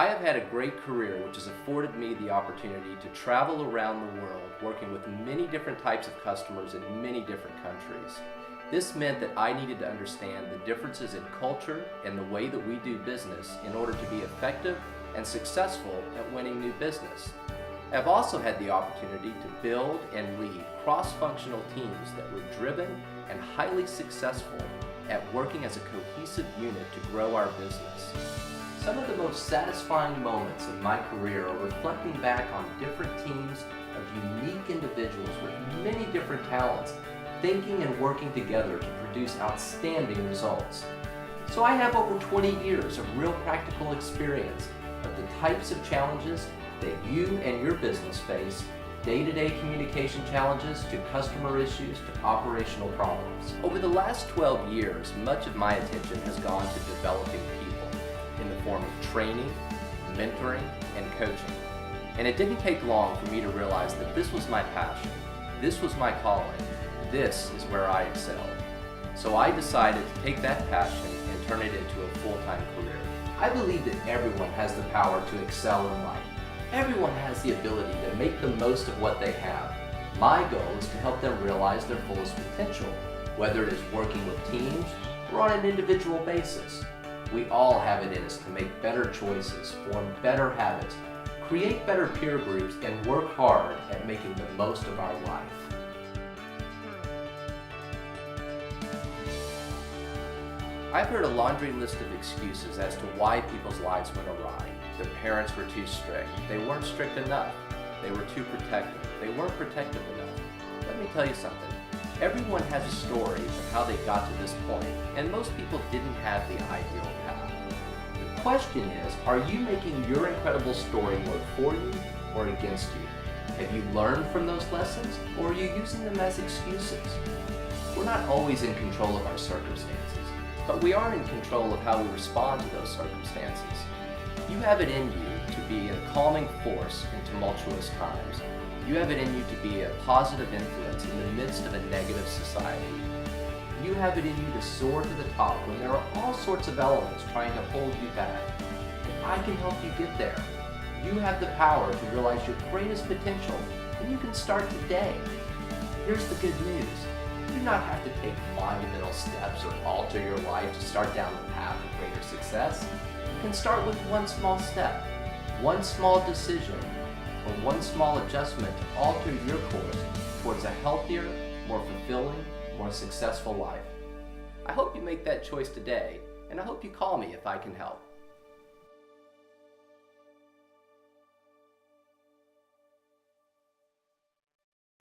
I have had a great career which has afforded me the opportunity to travel around the world working with many different types of customers in many different countries. This meant that I needed to understand the differences in culture and the way that we do business in order to be effective and successful at winning new business. I've also had the opportunity to build and lead cross-functional teams that were driven and highly successful at working as a cohesive unit to grow our business. Some of the most satisfying moments of my career are reflecting back on different teams of unique individuals with many different talents, thinking and working together to produce outstanding results. So I have over 20 years of real practical experience of the types of challenges that you and your business face, day-to-day communication challenges to customer issues to operational problems. Over the last 12 years, much of my attention has gone to developing people in the form of training, mentoring, and coaching. And it didn't take long for me to realize that this was my passion, this was my calling, this is where I excelled. So I decided to take that passion and turn it into a full-time career. I believe that everyone has the power to excel in life. Everyone has the ability to make the most of what they have. My goal is to help them realize their fullest potential, whether it is working with teams or on an individual basis. We all have it in us to make better choices, form better habits, create better peer groups, and work hard at making the most of our life. I've heard a laundry list of excuses as to why people's lives went awry. Their parents were too strict. They weren't strict enough. They were too protective. They weren't protective enough. Let me tell you something. Everyone has a story of how they got to this point, and most people didn't have the ideal path. The question is, are you making your incredible story work for you or against you? Have you learned from those lessons, or are you using them as excuses? We're not always in control of our circumstances, but we are in control of how we respond to those circumstances. You have it in you to be a calming force in tumultuous times. You have it in you to be a positive influence in the midst of a negative society. You have it in you to soar to the top when there are all sorts of elements trying to hold you back. And I can help you get there. You have the power to realize your greatest potential, and you can start today. Here's the good news. You do not have to take monumental steps or alter your life to start down the path of greater success. You can start with one small step, one small decision, or one small adjustment to alter your course towards a healthier, more fulfilling, more successful life. I hope you make that choice today, and I hope you call me if I can help.